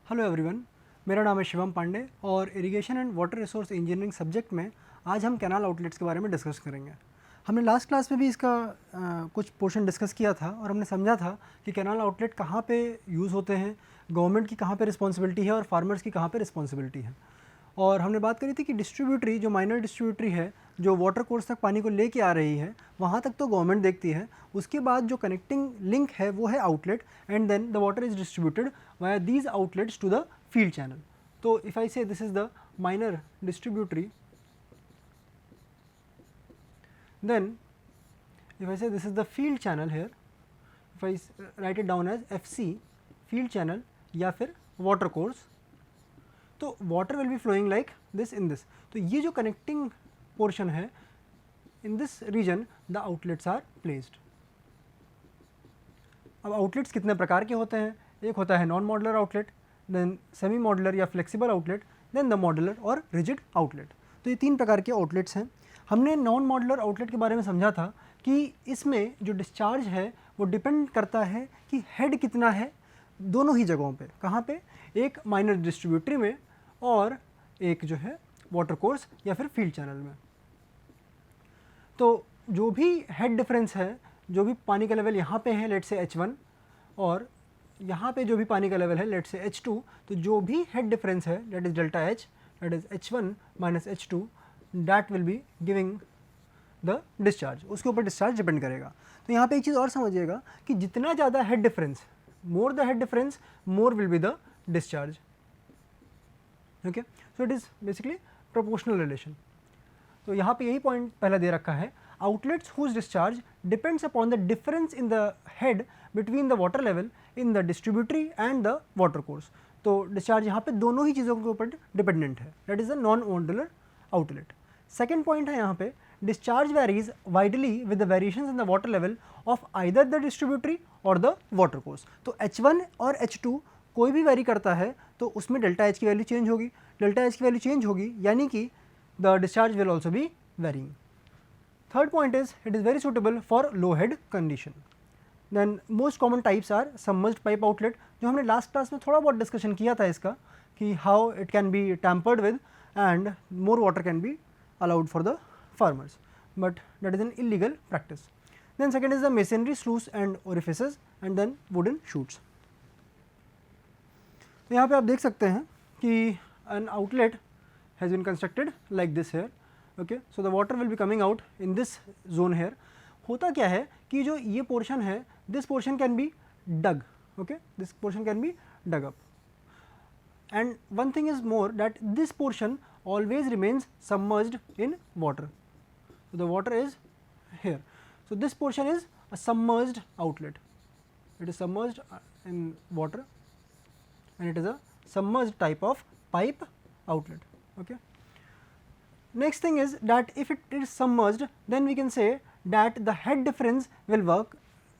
Hello everyone, मेरा नाम है शिवम पांडे और irrigation and water resource engineering subject में आज हम कैनाल आउटलेट्स के बारे में डिस्कस करेंगे। हमने लास्ट क्लास में भी इसका कुछ पोर्शन डिस्कस किया था और हमने समझा था कि कैनाल आउटलेट कहाँ पे यूज़ होते हैं, गवर्नमेंट की कहाँ पे रिस्पॉन्सिबिलिटी है और फार्मर्स की कहाँ पे रिस्पॉन्सिबिलिटी है। और हमने बात करी थी कि डिस्ट्रीब्यूटरी जो माइनर डिस्ट्रीब्यूटरी है, जो वाटर कोर्स तक पानी को लेके आ रही है, वहाँ तक तो गवर्नमेंट देखती है। उसके बाद जो कनेक्टिंग लिंक है वो है outlet, and then the water is distributed via these outlets to the field channel. So if I say this is the minor distributary, then if I say this is the field channel here, if I write it down as FC field channel या फिर water course, तो water will be flowing like this in this. तो ये जो connecting portion है, in this region the outlets are placed. अब outlets कितने प्रकार के होते हैं? एक होता है non modular outlet, then semi modular या flexible outlet, then the modular और रिजिड आउटलेट। तो ये तीन प्रकार के आउटलेट्स हैं। हमने नॉन मॉडुलर आउटलेट के बारे में समझा था कि इसमें जो डिस्चार्ज है वो डिपेंड करता है कि हेड कितना है दोनों ही जगहों पे। कहाँ पे? एक माइनर डिस्ट्रीब्यूटरी में और एक जो है वाटर कोर्स या फिर फील्ड चैनल में। तो जो भी हेड डिफरेंस है, जो भी पानी का लेवल यहाँ पे है लेट से H1 और यहाँ पे जो भी पानी का लेवल है लेट से H2, तो जो भी हेड डिफरेंस है that is delta H, that is H1 minus H2, that will be giving the discharge. उसके ऊपर डिस्चार्ज डिपेंड करेगा। तो यहाँ पे एक चीज़ और समझिएगा कि जितना ज़्यादा head difference, more the head difference more will be the discharge. Okay, so it is basically proportional relation. तो यहाँ पे यही पॉइंट पहला दे रखा है, outlets whose discharge depends upon the difference in the head between the water level in the distributary and the water course. तो discharge यहाँ पे दोनों ही चीज़ों के ऊपर डिपेंडेंट है, that is a non modular outlet. Second point है यहाँ पे, discharge varies widely with the variations in the water level of either the distributary और द वाटर कोर्स। तो H1 और H2 कोई भी वेरी करता है तो उसमें डेल्टा H की वैल्यू चेंज होगी, डेल्टा H की वैल्यू चेंज होगी यानी कि the discharge will also be varying. Third point is it is very suitable for low head condition. Then most common types are submerged pipe outlet, जो हमने last class में थोड़ा बहुत discussion किया था इसका कि how it can be tampered with and more water can be allowed for the farmers, but that is an illegal practice. Then second is the masonry sluice and orifices and then wooden chutes. तो यहाँ पे आप देख सकते हैं कि an outlet has been constructed like this here. Okay, so the water will be coming out in this zone here. होता क्या है कि जो ये पोर्शन है, this portion can be dug, okay, this portion can be dug up, and one thing is more that this portion always remains submerged in water. So the water is here, so this portion is a submerged outlet, it is submerged in water and it is a submerged type of pipe outlet. Okay. Next thing is that if it is submerged, then we can say that the head difference will work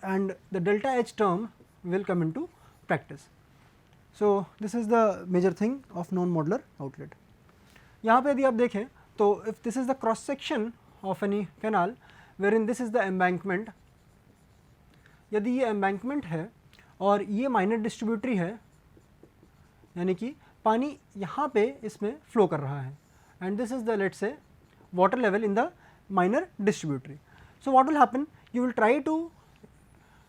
and the delta H term will come into practice. So this is the major thing of non-modular outlet. यहाँ पे यदि आप देखें तो if this is the cross section of any canal wherein this is the embankment, यदि ये embankment है और ये minor distributary है, यानी कि पानी यहाँ पे इसमें फ्लो कर रहा है and this is the let's say water level in the minor distributary. So what will happen, you will try to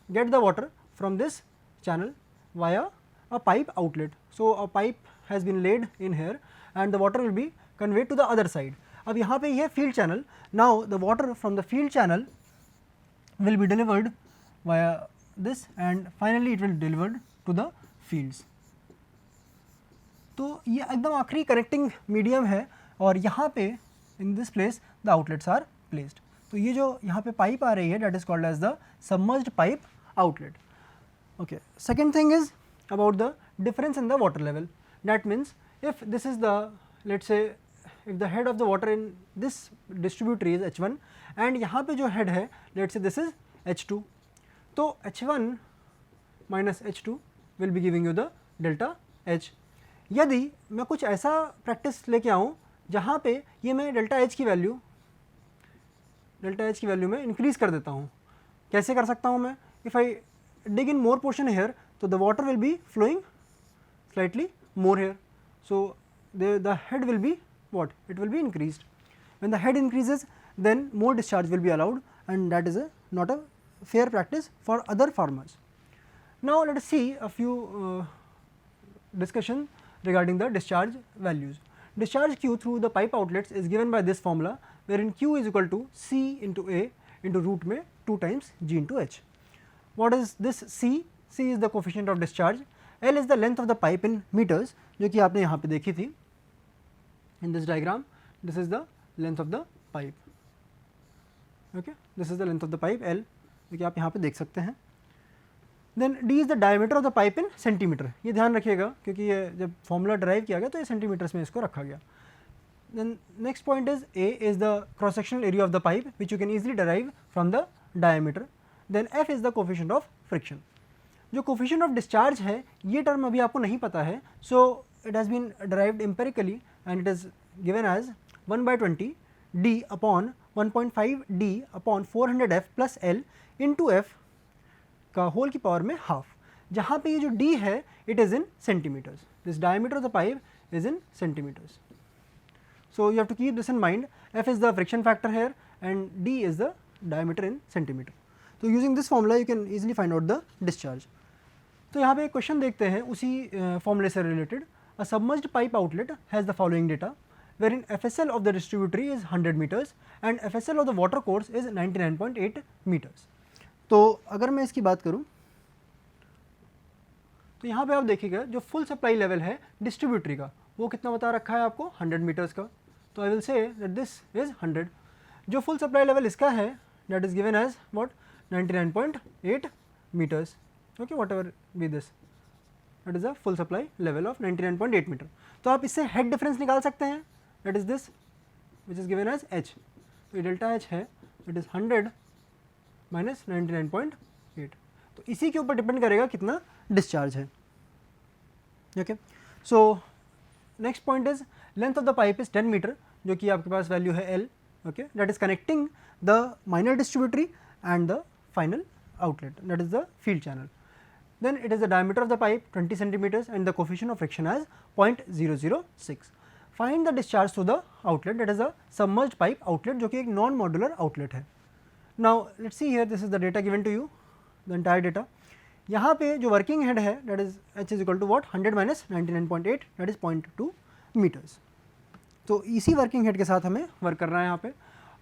get the water from this channel via a pipe outlet. So a pipe has been laid in here and the water will be conveyed to the other side. अब यहाँ पे ये field channel, now the water from the field channel will be delivered via this and finally it will delivered to the fields. तो ये एकदम आखिरी connecting medium है और यहाँ पे in this place the outlets are placed. तो ये जो यहाँ पे पाइप आ रही है that is called as the submerged pipe outlet. Okay, second thing is about the difference in the water level. That means if this is the let's say if the head of the water in this distributary is H1 and यहाँ पे जो head है let's say this is H2, तो H1 minus H2 will be giving you the delta H। यदि मैं कुछ ऐसा practice लेके आऊँ जहाँ पे ये मैं डेल्टा H की वैल्यू में इंक्रीज़ कर देता हूँ, कैसे कर सकता हूँ मैं? If I dig in more portion here, so the water will be flowing slightly more here. So the head will be what? It will be increased. When the head increases, then more discharge will be allowed, and that is not a fair practice for other farmers. Now let us see a few discussion regarding the discharge values. Discharge Q through the pipe outlets is given by this formula, wherein Q is equal to C into A into root में 2 times G into H. What is this C? C is the coefficient of discharge. L is the length of the pipe in meters, जो कि आपने यहाँ पे देखी थी. In this diagram, this is the length of the pipe. Okay, this is the length of the pipe L, जो कि आप यहाँ पे देख सकते हैं. Then D is the diameter of the pipe in centimeter. ये ध्यान रखिएगा क्योंकि ये जब फॉर्मूला ड्राइव किया गया तो ये सेंटीमीटर्स में इसको रखा गया. Then next point is A is the cross sectional area of the pipe, which you can easily derive from the diameter. Then F is the coefficient of friction. जो coefficient of discharge है ये term अभी आपको नहीं पता है, so it has been derived empirically and it is given as 1/20 D upon 1.5 D upon 400 F plus L into F का whole की पावर में हाफ. जहाँ पे ये जो D है it is in centimeters. This diameter of the pipe is in centimeters. So you have to keep this in mind. F is the friction factor here and D is the diameter in centimeter. So using this formula you can easily find out the discharge. तो यहाँ पे एक question देखते हैं उसी फॉर्मूले से related. A submerged pipe outlet has the following data, wherein FSL of the distributary is 100 meters and FSL of the water course is 99.8 meters. तो अगर मैं इसकी बात करूं तो यहाँ पे आप देखिएगा जो फुल सप्लाई लेवल है डिस्ट्रीब्यूटरी का वो कितना बता रखा है आपको 100 मीटर्स का. तो I will say that this is 100. जो फुल सप्लाई लेवल इसका है that is given as what 99.8 meters. Okay, whatever be this, that is a full supply level of 99.8 meter. तो आप इससे हेड डिफरेंस निकाल सकते हैं, that is this which is given as H. तो ये डेल्टा एच है that is 100 minus 99.8. तो इसी के ऊपर डिपेंड करेगा कितना डिस्चार्ज है. Okay, so next point is length of the pipe is 10 meter, जो कि आपके पास वैल्यू है L. Okay, that is connecting the minor distributary and the final outlet, that is the field channel. Then it is the diameter of the pipe 20 centimeters and the coefficient of friction as 0.006. Find the discharge through the outlet, that is a submerged pipe outlet, जो कि एक non modular outlet है. Now let's see here, this is the data given to you, the entire data. यहाँ पे जो working head है that is H is equal to what 100 minus 99.8, that is 0.2 meters. तो इसी working head के साथ हमें वर्क करना है यहाँ पे.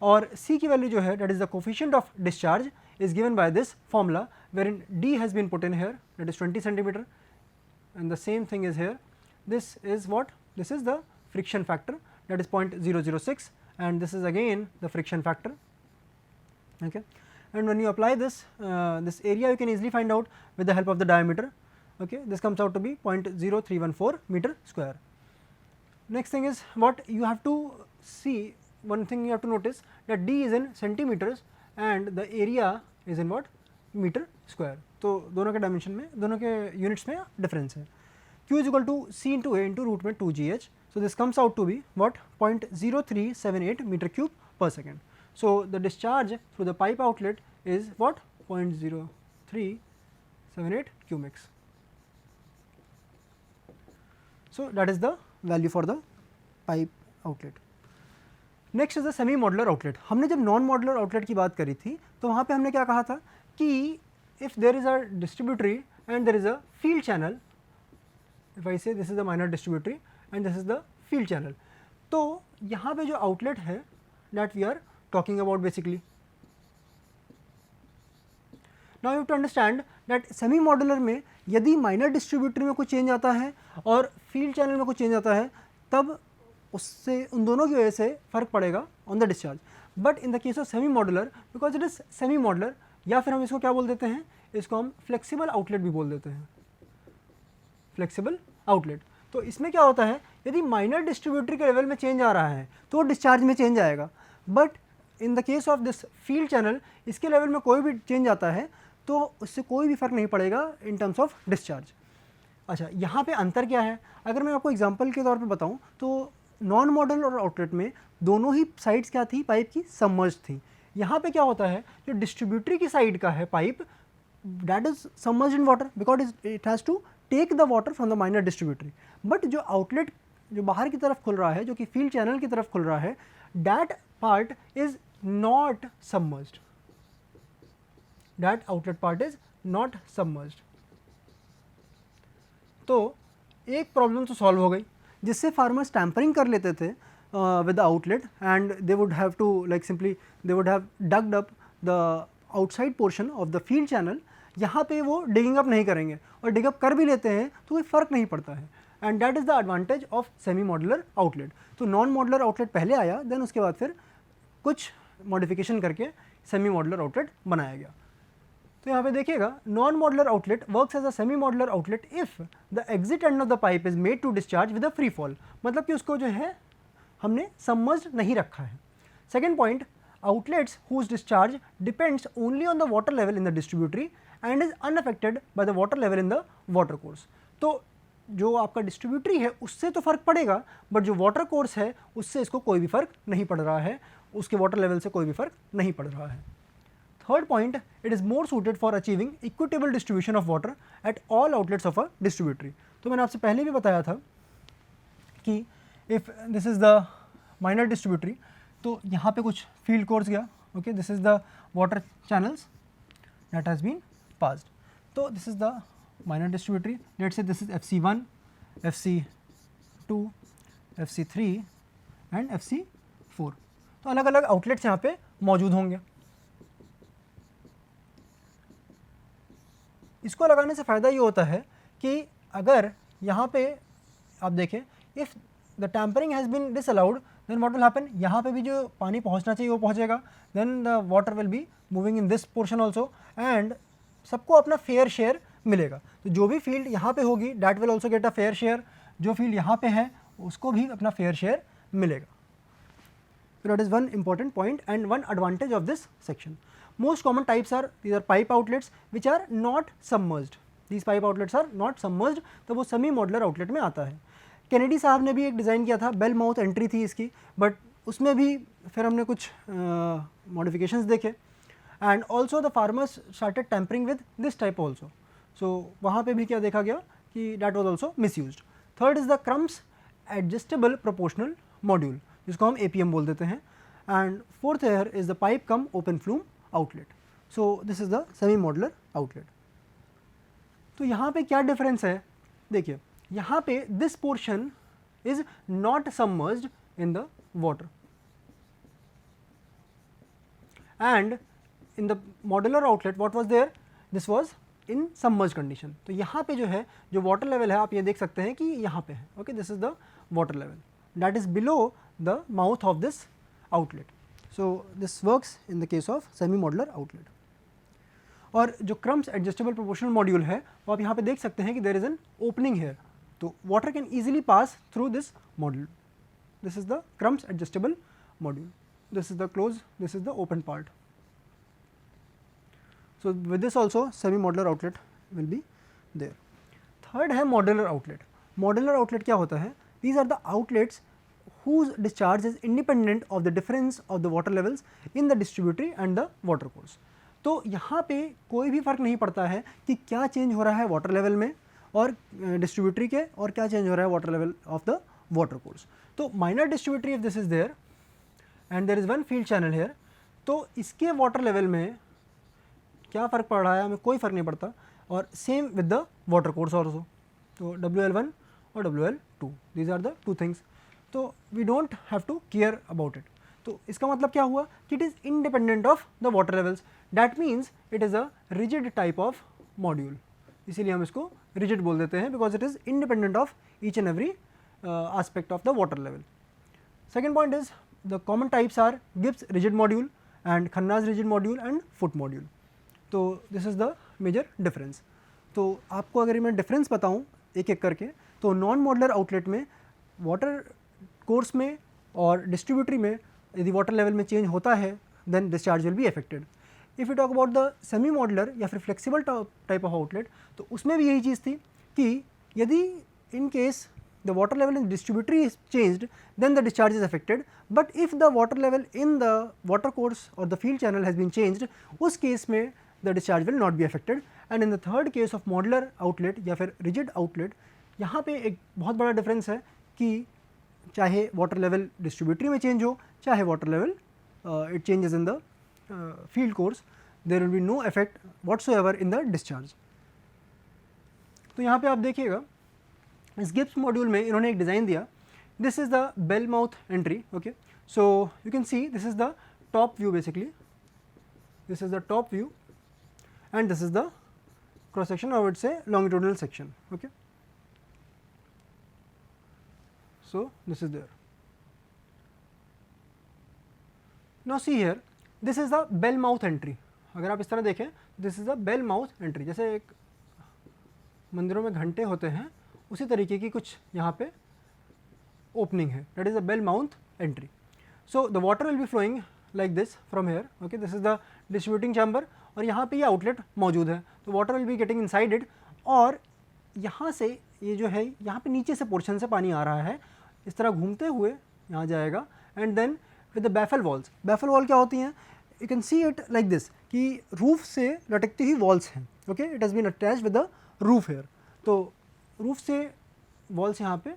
और C की वैल्यू जो है that is the coefficient of discharge is given by this formula, wherein D has been put in here, that is 20 centimeter, and the same thing is here. This is what? This is the friction factor, that is 0.006, and this is again the friction factor. Okay, and when you apply this this area you can easily find out with the help of the diameter. Okay, this comes out to be 0.0314 meter square. Next thing is what you have to see. One thing you have to notice that D is in centimeters and the area is in what meter square. तो दोनों के dimension में, दोनों के units में difference है. Q is equal to C into A into root में 2GH. So this comes out to be what 0.0378 meter cube per second. So the discharge through the pipe outlet is what 0.0378 cumex. So that is the value for the pipe outlet. Next is the semi modular outlet. हमने जब non modular outlet की बात करी थी तो वहाँ पे हमने क्या कहा था कि if there is a distributary and there is a field channel, if I say this is the minor distributary and this is the field channel, तो यहाँ पे जो आउटलेट है that we are talking about basically. Now you have to understand that semi modular में यदि minor distributary में कुछ change आता है और फील्ड चैनल में कुछ चेंज आता है तब उससे उन दोनों की वजह से फ़र्क पड़ेगा on the discharge. But in the case of semi modular, because it is semi modular, या फिर हम इसको क्या बोल देते हैं, इसको हम फ्लेक्सिबल आउटलेट भी बोल देते हैं, फ्लेक्सिबल आउटलेट. तो इसमें क्या होता है, यदि माइनर डिस्ट्रीब्यूटरी के लेवल में चेंज आ रहा है तो डिस्चार्ज में चेंज आएगा. But in the case of this field channel इसके लेवल में कोई भी चेंज आता है तो उससे कोई भी फ़र्क नहीं पड़ेगा इन टर्म्स ऑफ डिस्चार्ज. अच्छा, यहाँ पे अंतर क्या है, अगर मैं आपको एग्जांपल के तौर पे बताऊँ तो नॉन मॉडल और आउटलेट में दोनों ही साइड्स क्या थी, पाइप की सबमर्ज थी. यहाँ पे क्या होता है, जो डिस्ट्रीब्यूटरी की साइड का है pipe that is submerged in water because it has to take the water from the minor distributary, but जो आउटलेट जो बाहर की तरफ खुल रहा है, जो कि फील्ड चैनल की तरफ खुल रहा है, that part is not submerged, that outlet part is not submerged. तो एक प्रॉब्लम तो सॉल्व हो गई, जिससे फार्मर्स टैम्परिंग कर लेते थे with the outlet, and they would have to like simply they would have dug up the outside portion of the field channel. यहाँ पे वो digging up नहीं करेंगे, और dig up कर भी लेते हैं तो कोई फ़र्क नहीं पड़ता है, and that is the advantage of semi modular outlet. तो non modular outlet पहले आया, then उसके बाद फिर कुछ modification करके semi modular outlet बनाया गया। तो यहाँ पे देखिएगा, non modular outlet works as a semi modular outlet if the exit end of the pipe is made to discharge with a free fall, मतलब कि उसको जो है हमने सबमर्ज्ड नहीं रखा है। Second point, outlets whose discharge depends only on the water level in the distributary and is unaffected by the water level in the water course. तो जो आपका डिस्ट्रीब्यूटरी है उससे तो फ़र्क पड़ेगा, बट जो वाटर कोर्स है उससे इसको कोई भी फ़र्क नहीं पड़ रहा है, उसके वाटर लेवल से कोई भी फ़र्क नहीं पड़ रहा है। Third point, it is more suited for achieving equitable distribution of water at all outlets of a distributary. तो मैंने आपसे पहले भी बताया था कि if this is the minor distributary, तो यहाँ पे कुछ फील्ड कोर्स गया, okay, this is the water channels that has been passed. तो this is the minor distributary, let's say this is FC1, FC2, FC3 and FC4। तो अलग अलग outlets यहाँ पे मौजूद होंगे। इसको लगाने से फ़ायदा ये होता है कि अगर यहाँ पे आप देखें, if the tampering has been disallowed, then what will happen, यहाँ पे भी जो पानी पहुँचना चाहिए वो पहुँचेगा, then the water will be moving in this portion also, and सबको अपना फेयर शेयर मिलेगा। तो जो भी फील्ड यहाँ पे होगी that will also get a fair share, जो फील्ड यहाँ पे है उसको भी अपना फेयर शेयर मिलेगा। So that is one important point and one advantage of this section. Most common types are, these are pipe outlets which are not submerged. These pipe outlets are not submerged, तो वो semi modular outlet में आता है। Kennedy साहब ने भी एक design किया था, बेल माउथ एंट्री थी इसकी, बट उसमें भी फिर हमने कुछ मॉडिफिकेशंस देखे, and also the farmers started tampering with this type also. So वहाँ पे भी क्या देखा गया कि that was also misused. Third is the Crump's adjustable proportional module, जिसको हम APM बोल देते हैं, and fourth here is the pipe cum open flume outlet. So this is the semi modular outlet. तो यहाँ पे क्या डिफरेंस है, देखिए यहाँ पे this portion is not submerged in the water, and in the modular outlet what was there, this was in submerge condition. तो यहाँ पे जो है जो वाटर लेवल है आप ये देख सकते हैं कि यहाँ पे है, okay, this is the water level that is below the mouth of this outlet. So this works in the case of semi modular outlet. और जो क्रम्स एडजस्टेबल प्रोपोर्शनल मॉड्यूल है वो आप यहाँ पे देख सकते हैं कि there is an opening here, तो water can easily pass through this module. This is the Crump's adjustable module, this is the close, this is the open part. So with this also semi modular outlet will be there. Third है modular outlet. Modular outlet क्या होता है? These are the outlets whose discharge is independent of the difference of the water levels in the distributary and the water course. तो यहाँ पे कोई भी फ़र्क नहीं पड़ता है कि क्या चेंज हो रहा है वाटर लेवल में और डिस्ट्रीब्यूटरी के, और क्या चेंज हो रहा है water level of the water course. तो minor distributary if this is there and there is one field channel here, तो इसके वाटर लेवल में क्या फ़र्क पड़ रहा है, हमें कोई फ़र्क नहीं पड़ता, और same with the water course also. तो WL1 और WL2, these are the two things, तो we don't have to care about it. तो इसका मतलब क्या हुआ कि it is independent of the water levels, that means it is a rigid type of module, इसीलिए हम इसको रिजिड बोल देते हैं, because it is independent of each and every aspect of the water level. Second point is the common types are Gibbs rigid module and Khanna's rigid module and foot module. तो this is the major difference. तो आपको अगर मैं difference बताऊं एक एक करके, तो नॉन मॉडुलर आउटलेट में वाटर कोर्स में और डिस्ट्रीब्यूटरी में यदि वाटर लेवल में चेंज होता है then discharge will be affected. If you talk about the semi modular या फिर फ्लेक्सिबल टाइप ऑफ आउटलेट, तो उसमें भी यही चीज़ थी कि यदि in case the water level in distributary is changed, then the discharge is affected, but if the water level in the water course or the field channel has been changed, उस case में the discharge will not be affected, and in the third case of modular outlet या फिर rigid outlet, यहाँ पे एक बहुत बड़ा difference है कि चाहे वाटर लेवल डिस्ट्रीब्यूटरी में चेंज हो, चाहे water level it changes in the field course, there will be no effect whatsoever in the discharge. तो यहाँ पे आप देखिएगा इस गिब्स मॉड्यूल में इन्होंने एक डिज़ाइन दिया, this is the bell mouth entry, okay, so you can see this is the top view basically, this is the top view and this is the cross section, or I would say longitudinal section, okay. So this is there. Now see here, this is the bell mouth entry. अगर आप इस तरह देखें, this is the bell mouth entry, जैसे एक मंदिरों में घंटे होते हैं उसी तरीके की कुछ यहाँ पे ओपनिंग है, that is the bell mouth entry. So the water will be flowing like this from here, okay, this is the distributing chamber और यहाँ पे ये आउटलेट मौजूद है, तो water will be getting inside it, और यहाँ से ये जो है यहाँ पे नीचे से पोर्शन से पानी आ रहा है, इस तरह घूमते हुए यहाँ जाएगा, and then with the baffle walls, baffle wall क्या होती हैं, you can see it like this कि रूफ से लटकती हुई वॉल्स हैं, okay, it has been attached with the roof here, तो रूफ से वॉल्स यहाँ पे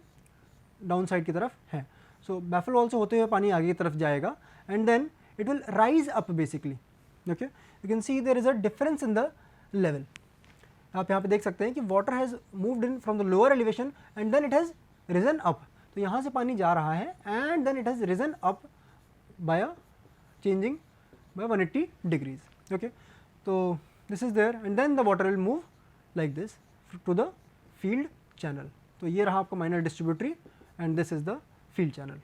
डाउन साइड की तरफ है, सो बैफल वॉल से होते हुए पानी आगे की तरफ जाएगा and then it will rise up basically, okay, you can see there is a difference in the level. आप यहाँ पे देख सकते हैं कि water has moved in from the lower elevation and then it has risen up, तो यहाँ से पानी जा रहा है and then it has risen up by a changing by 180 degrees, okay, तो this is there and then the water will move like this to the field channel, तो ये रहा आपका minor distributary and this is the field channel.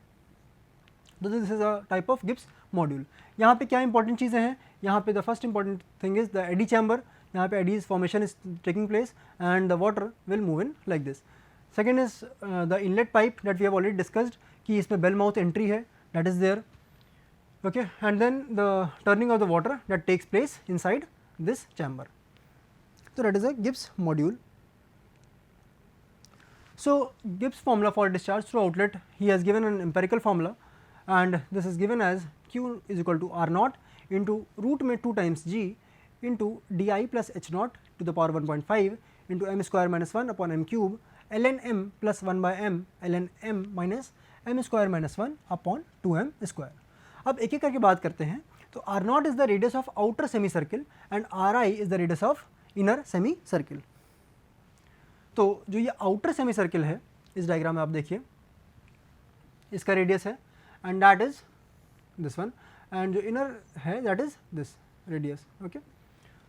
This is a type of Gibbs module. यहाँ पे क्या important चीज़ें हैं, यहाँ पे the first important thing is the eddy chamber, यहाँ पे eddies formation is taking place and the water will move in like this. Second is the inlet pipe that we have already discussed कि इसमें bell mouth entry है, that is there, okay, and then the turning of the water that takes place inside this chamber. So that is a Gibbs module. So Gibbs formula for discharge through outlet, he has given an empirical formula and this is given as Q is equal to R naught into root में 2 times G into di plus H naught to the power 1.5 into m square minus 1 upon m cube ln m plus 1 by m ln m minus m square minus 1 upon 2m square. अब एक एक करके बात करते हैं. तो R naught is the radius of outer semicircle and Ri is the radius of inner semicircle. तो जो ये outer semicircle है इस डायग्राम में आप देखिए, इसका रेडियस है and that is this one and जो inner है that is this radius, okay.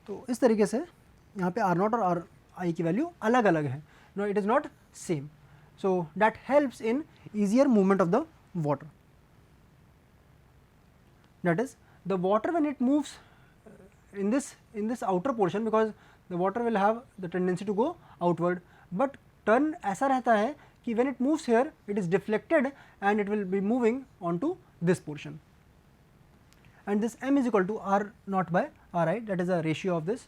तो इस तरीके से यहाँ पे R naught और R I की वैल्यू अलग अलग है, no it is not same, so that helps in easier movement of the water. That is the water when it moves in this outer portion, because the water will have the tendency to go outward, but turn ऐसा रहता है कि when it moves here it is deflected and it will be moving onto this portion, and this m is equal to R naught by Ri, that is a ratio of this,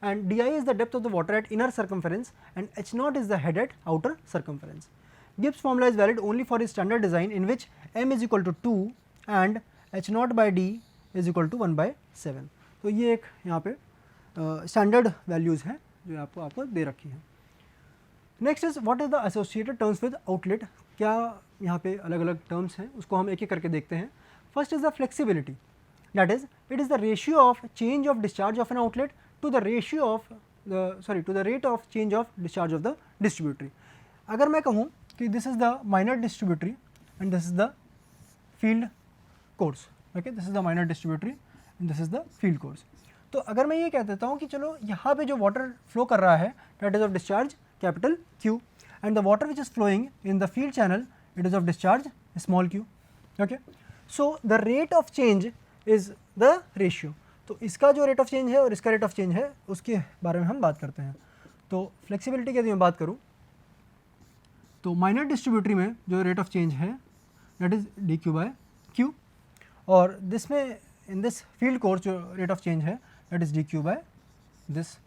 and di is the depth of the water at inner circumference and H naught is the head at outer circumference. Gibbs formula is valid only for his standard design in which m is equal to 2 and H naught by d is equal to 1 by 7. तो ये एक यहाँ पे standard values हैं जो आपको दे रखी हैं. Next is what is the associated terms with outlet. क्या यहाँ पे अलग अलग टर्म्स हैं, उसको हम एक एक करके देखते हैं. First is the flexibility, that is it is the ratio of change of discharge of an outlet to the ratio of to the rate of change of discharge of the distributary. अगर मैं कहूँ कि this is the minor distributary and this is the field course, okay, this is the minor distributary and this is the field course. तो अगर मैं ये कह देता हूँ कि चलो यहाँ पे जो वाटर फ्लो कर रहा है that is of discharge capital Q and the water which is flowing in the field channel it is of discharge small q, okay. So the rate of change is the ratio. तो इसका जो rate of change है और इसका rate of change है उसके बारे में हम बात करते हैं. तो flexibility की यदि मैं बात करूँ तो minor distributary में जो rate of change है that is dq by q, और this में in this field course जो rate of change है that is dq by this.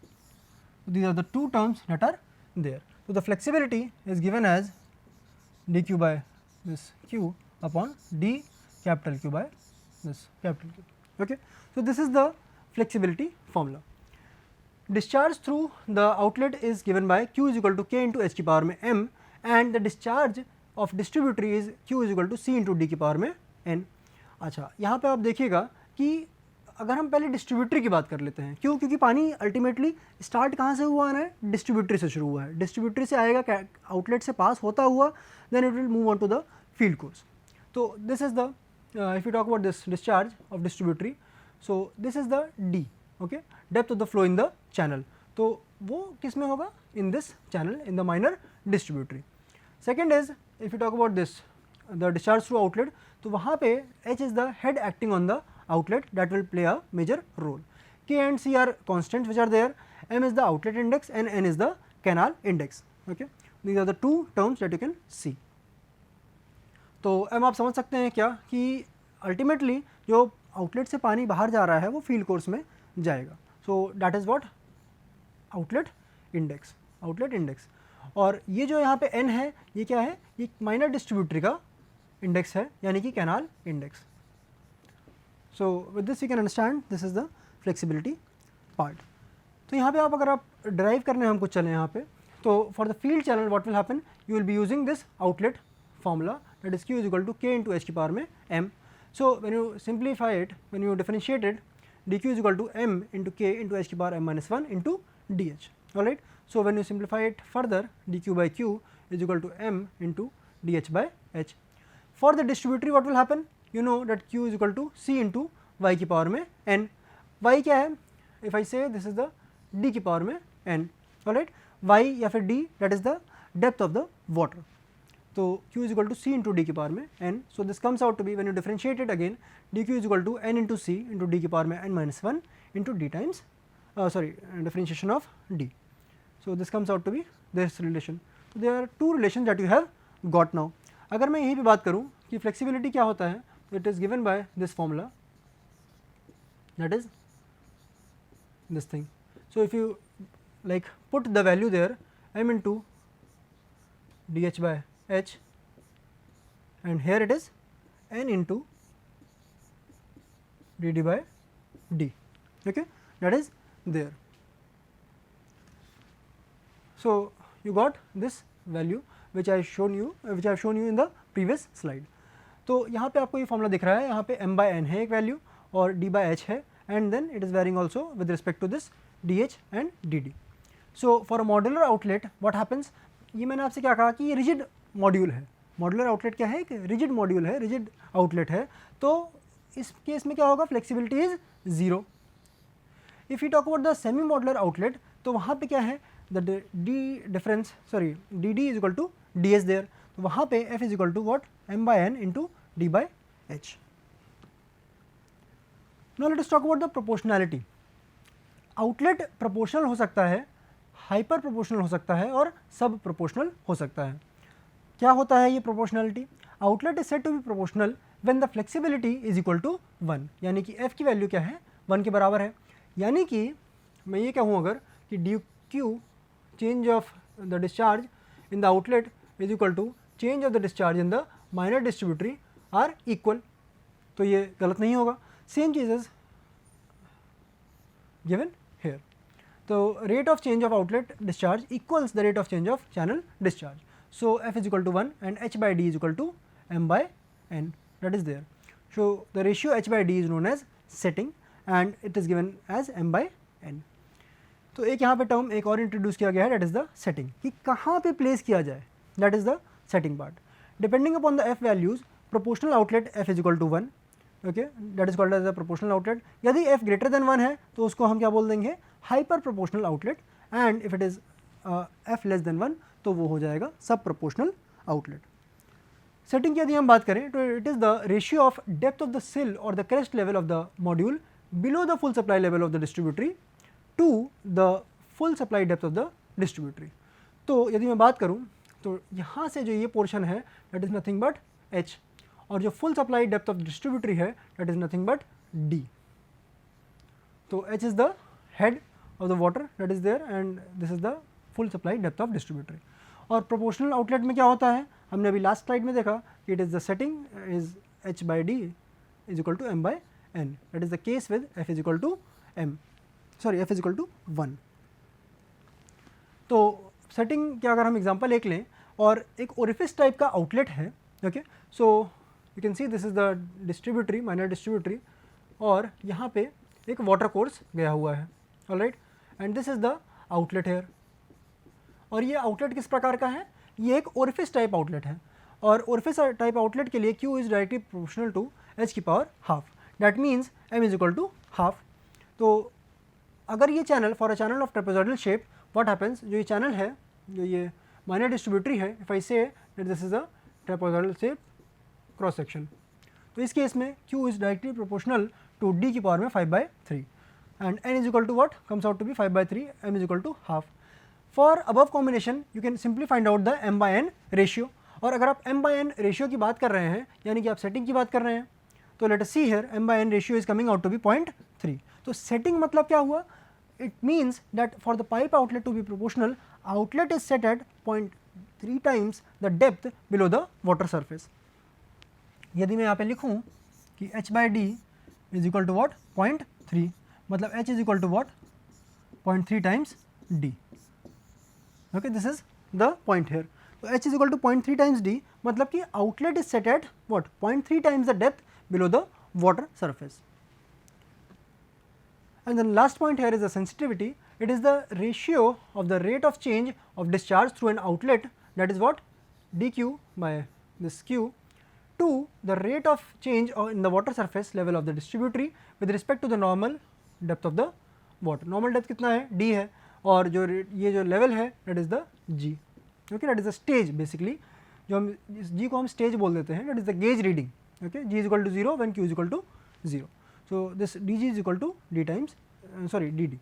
These are the two terms that are there. So the flexibility is given as dq by this q upon d capital Q by this capital Q, okay. So this is the flexibility formula. discharge through the outlet is given by Q is equal to K into H की power में M and the discharge of distributary is Q is equal to C into D की power में N। अच्छा, यहाँ पे आप देखिएगा कि अगर हम पहले डिस्ट्रीब्यूटरी की बात कर लेते हैं, क्यों? क्योंकि पानी अल्टीमेटली स्टार्ट कहाँ से हुआ है? डिस्ट्रीब्यूटरी से शुरू हुआ है। डिस्ट्रीब्यूटरी से आएगा आउटलेट से पास होता हुआ, then it will move on to the field course. तो this is the if you talk about this discharge of distributary, so this is the D, okay, depth of the flow in the channel. तो वो किस में होगा? In this channel, in the minor distributary. Second is if you talk about this the discharge through outlet, तो वहाँ पे H is the head acting on the outlet that will play a major role. K and C are constants which are there. M is the outlet index and N is the canal index. Okay, these are the two terms that you can see. तो M आप समझ सकते हैं क्या कि ultimately जो outlet से पानी बाहर जा रहा है वो फील्ड कोर्स में जाएगा। So that is what outlet index, outlet index. और ये जो यहाँ पे N है, ये क्या है? ये माइनर डिस्ट्रीब्यूटरी का इंडेक्स है, यानी कि canal index. So with this you can understand this is the flexibility part. तो यहाँ पे आप अगर आप derive करने हम कुछ चलें यहाँ पे, तो for the field channel what will happen, you will be using this outlet formula that is Q is equal to K into H की पावर में M. So when you simplify it, when you differentiate it, dQ is equal to M into K into H की power M minus 1 into dH. Alright. So when you simplify it further, dQ by Q is equal to M into dH by H. For the distributary what will happen? You know that Q is equal to C into Y की power में N. Y क्या है? If I say this is the D की power में N, alright. Y या फिर D, that is the depth of the water. तो Q is equal to C into D की पावर में N. So this comes out to be, when you differentiate it again, dQ is equal to N into C into D की power में N minus 1 into D times, differentiation of D. So this comes out to be this relation. So there are two relations that you have got now. अगर मैं यहीं पे बात करूँ कि flexibility क्या होता है, it is given by this formula, that is this thing. So if you like put the value there, M into dH by H, and here it is N into dd by d, okay, that is there. So you got this value which I have shown you in the previous slide. तो यहाँ पे आपको ये formula दिख रहा है, यहाँ पे m by n है एक वैल्यू और d by h है, and then it is varying also with respect to this dh and dd. So for a modular outlet what happens, ये मैंने आपसे क्या कहा कि ये रिजिड मॉड्यूल है। मॉड्यूलर आउटलेट क्या है? एक रिजिड मॉड्यूल है, रिजिड आउटलेट है। तो इस केस में क्या होगा? Flexibility is zero. If you talk about the semi modular outlet, तो वहाँ पे क्या है? The dd is equal to ds there. तो वहाँ पे f is equal to what? m by n into d by h. Now let us talk about the proportionality. Outlet proportional हो सकता है, हाइपर प्रोपोर्शनल हो सकता है और सब प्रोपोर्शनल हो सकता है। क्या होता है ये proportionality? Outlet is said to be proportional when the flexibility is equal to 1, यानी कि f की वैल्यू क्या है? 1 के बराबर है। यानी कि मैं ये कहूँ अगर कि dq change of the discharge in the outlet is equal to change of the discharge in the minor distributary are equal, तो ये गलत नहीं होगा। सेम चीज इज गिवन हेयर। तो rate of change of outlet discharge equals the rate of change of channel discharge. So f is equal to 1 and h by d is equal to m by n, that is there. So the ratio h by d is known as setting and it is given as m by n. तो एक यहाँ पे term एक और introduce किया गया है, that is the setting, कि कहाँ पे प्लेस किया जाए, that is the setting part. Depending upon the f values, proportional outlet f is equal to 1, okay, that is called as a proportional outlet. यदि f greater than 1 है तो उसको हम क्या बोल देंगे? Hyper proportional outlet, and if it is f less than 1 तो वो हो जाएगा सब प्रोपोर्शनल आउटलेट। सेटिंग की यदि हम बात करें तो it is the ratio of depth of the sill और the crest level of the module below the full supply level of the distributary to the full supply depth of the distributary. तो यदि मैं बात करूँ तो यहाँ से जो ये पोर्शन है that is nothing but h, और जो full supply depth of distributary है that is nothing but d. तो h is the head of the water that is there and this is the full supply depth of distributary. और proportional outlet में क्या होता है? हमने अभी last slide में देखा कि it is the setting is h by d is equal to m by n, that is the case with f is equal to f is equal to 1। तो सेटिंग क्या अगर हम एग्जांपल एक लें और एक ओरिफिस टाइप का outlet है, okay, so you can see this is the distributary, minor distributary, और यहाँ पे एक वाटर कोर्स गया हुआ है, alright, and this is the outlet here. और ये आउटलेट किस प्रकार का है, ये एक ओरिफिस टाइप आउटलेट है, और ओरिफिस टाइप आउटलेट के लिए Q is directly proportional to h की power half, that means m is equal to half. तो अगर ये channel for a channel of trapezoidal shape, what happens, जो ये चैनल है, जो ये माइनर डिस्ट्रीब्यूटरी है, if I say that this is a trapezoidal shape cross section, तो इस केस में Q is directly proportional to d की पावर में 5/3 and n is equal to what comes out to be 5/3, m is equal to half. For above combination you can simply find out the m/n ratio, और अगर आप m/n ratio की बात कर रहे हैं, यानी कि आप सेटिंग की बात कर रहे हैं, तो let us see here m/n ratio is coming out to be 0.3। तो सेटिंग मतलब क्या हुआ, it means that for the pipe outlet to be proportional, outlet is set at 0.3 times the depth below the water surface. यदि मैं यहाँ पे लिखूँ कि h/d is equal to what 0.3, मतलब h is equal to what 0.3 times d, okay, this is the point here. तो h is equal to 0.3 times d, मतलब कि outlet is set at what 0.3 times the depth below the water surface. And then last point here is the sensitivity. It is the ratio of the rate of change of discharge through an outlet, that is what, dq by this q, to the rate of change in the water surface level of the distributary with respect to the normal depth of the water. Normal depth कितना है, d है, और जो ये जो level है that is the g, okay, that is the stage basically, जो हम इस g को हम stage बोल देते हैं, that is the gauge reading, okay, g is equal to 0 when q is equal to 0. So this dg is equal to d times dd,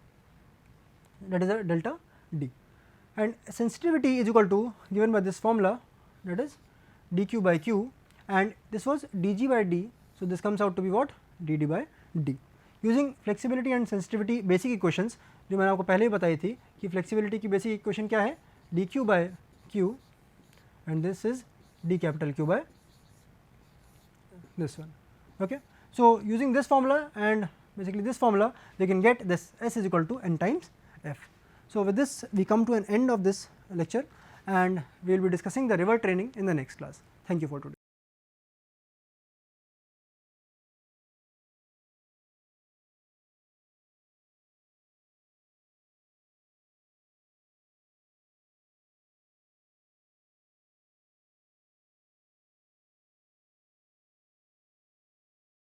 that is a delta d, and sensitivity is equal to, given by this formula, that is dq by q, and this was dg by d, so this comes out to be what, dd by d. Using flexibility and sensitivity basic equations, जो मैंने आपको पहले ही बताई थी कि flexibility की basic equation क्या है, dq by q, and this is d capital Q by this one, okay. So using this formula and basically this formula, they can get this S is equal to n times F. So with this we come to an end of this lecture, and we will be discussing the river training in the next class. Thank you for today.